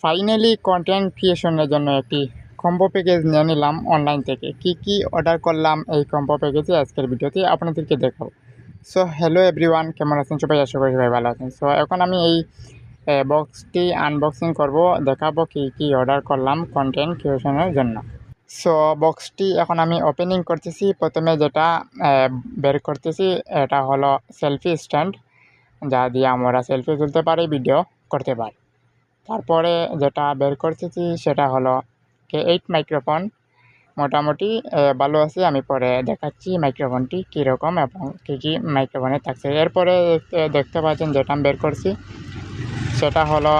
Finally content ক্রিয়েশনের জন্য একটি combo package নিয়ে নিলাম অনলাইন থেকে। কি অর্ডার করলাম এই কম্বো প্যাকেজে আজকের ভিডিওতে আপনাদেরকে দেখাবো। সো হ্যালো এভরিওয়ান, কেমন আছেন সবাই? আশা করি সবাই ভালো আছেন। সো এখন আমি এই বক্সটি আনবক্সিং করব, দেখাবো কি অর্ডার করলাম কন্টেন্ট ক্রিয়েশনের জন্য। সো বক্সটি এখন আমি ওপেনিং করতেছি। প্রথমে যেটা বের করতেছি এটা হলো সেলফি স্ট্যান্ড, যা দিয়ে আমরা সেলফি তুলতে পারি, ভিডিও করতে পারি। তারপরে যেটা বের করতেছি সেটা হলো K8 মাইক্রোফোন। মোটামুটি ভালো আছে, আমি পরে দেখাচ্ছি মাইক্রোফোনটি কীরকম এবং কী মাইক্রোফোনে থাকছে। এরপরে দেখতে পাচ্ছেন যেটা আমি বের করছি সেটা হলো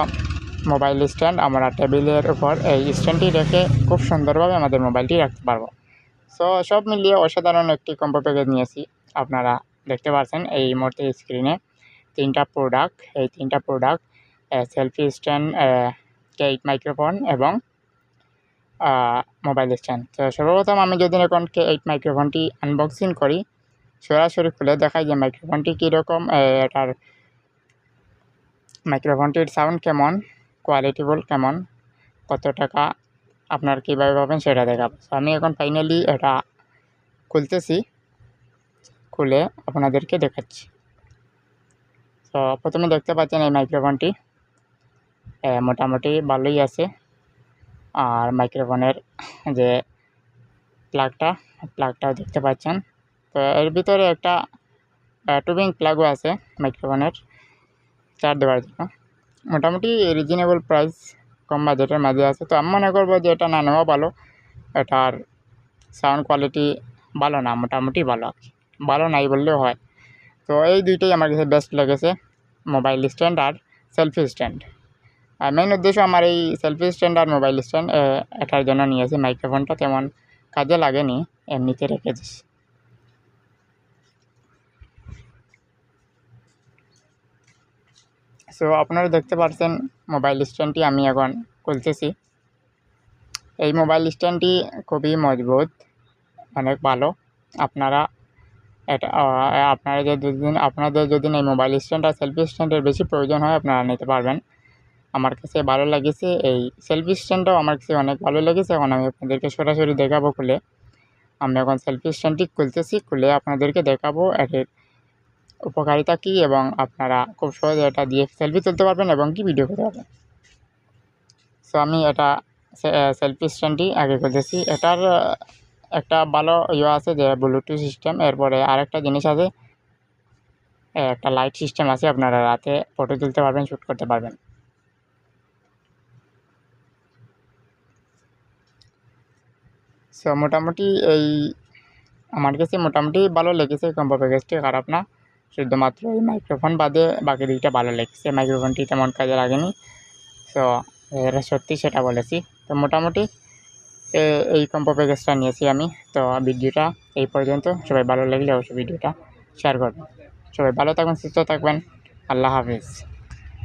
মোবাইল স্ট্যান্ড। আমরা টেবিলের উপর এই স্ট্যান্ডটি রেখে খুব সুন্দরভাবে আমাদের মোবাইলটি রাখতে পারবো। সো সব মিলিয়ে অসাধারণ একটি কম্বো প্যাকেজ নিয়েছি। আপনারা দেখতে পাচ্ছেন এই মুহূর্তে স্ক্রিনে তিনটা প্রোডাক্ট, এই তিনটা product selfie stand, K8 microphone এবং মোবাইল স্ট্যান্ড। তো সর্বপ্রথম আমি যদি এখন K8 মাইক্রোফোনটি আনবক্সিং করি, সরাসরি খুলে দেখাই যে মাইক্রোফোনটি কীরকম, এটার মাইক্রোফোনটির সাউন্ড কেমন, কোয়ালিটিফুল কেমন, কত টাকা, আপনার কীভাবে পাবেন সেটা দেখাবো। তো আমি এখন ফাইনালি এটা খুলতেছি, খুলে আপনাদেরকে দেখাচ্ছি। তো প্রথমে দেখতে পাচ্ছেন এই মাইক্রোফোনটি মোটামুটি ভালোই আছে। আর মাইক্রোফোনের যে প্লাগটাও দেখতে পাচ্ছেন। তো এর ভিতরে একটা টুবিং প্লাগও আছে মাইক্রোফোনের চার্জ দেওয়ার জন্য। মোটামুটি রিজনেবল প্রাইস, কম বাজেটের মাঝে আছে। তো আমি মনে করবো যে এটা না নেওয়া ভালো। এটার সাউন্ড কোয়ালিটি ভালো না, মোটামুটি ভালো, ভালো নাই বললেও হয়। তো এই দুইটাই আমার কাছে বেস্ট লেগেছে, মোবাইল স্ট্যান্ড আর সেলফি স্ট্যান্ড। আর মেইন উদ্দেশ্য আমার এই সেলফি স্ট্যান্ড আর মোবাইল স্ট্যান্ড এটার জন্য নিয়েছি। মাইক্রোফোনটা তেমন কাজে লাগেনি, এমনিতে রেখেছি। সো আপনারা দেখতে পাচ্ছেন মোবাইল স্ট্যান্ডটি আমি এখন খুলতেছি। এই মোবাইল স্ট্যান্ডটি খুবই মজবুত, অনেক ভালো। আপনারা এটা আপনাদের যদি এই মোবাইল স্ট্যান্ড আর সেলফি স্ট্যান্ডের বেশি প্রয়োজন হয়, আপনারা নিতে পারবেন। আমার কাছে ভালো লেগেছে, এই সেলফি স্ট্যান্ডটাও আমার কাছে অনেক ভালো লেগেছে। এখন আমি আপনাদেরকে সরাসরি দেখাবো খুলে। আমি এখন সেলফি স্ট্যান্ডটি খুলতেছি, খুলে আপনাদেরকে দেখাবো এর উপকারিতা কী, এবং আপনারা খুব সহজে এটা দিয়ে সেলফি তুলতে পারবেন এবং কি ভিডিও করতে পারবেন। সো আমি এটা সেলফি স্ট্যান্ডটি আগে খুলতেছি। এটার একটা ভালো আছে যে ব্লুটুথ সিস্টেম। এরপরে আরেকটা জিনিস আছে, একটা লাইট সিস্টেম আছে, আপনারা রাতে ফটো তুলতে পারবেন, শ্যুট করতে পারবেন। সো মোটামুটি এই আমার কাছে মোটামুটি ভালো লেগেছে কম্বো প্যাকেজটি, খারাপ না। শুধুমাত্র এই মাইক্রোফোন বাদে বাকি দুইটা ভালো লেগেছে, মাইক্রোফোনটি তেমন কাজে লাগেনি। সো এটা সত্যি সেটা বলেছি। তো মোটামুটি এই কম্বো প্যাকেজটা নিয়েছি আমি। তো ভিডিওটা এই পর্যন্ত। সবাই ভালো লাগলে অবশ্যই ভিডিওটা শেয়ার করবেন। সবাই ভালো থাকবেন, সুস্থ থাকবেন। আল্লাহ হাফিজ।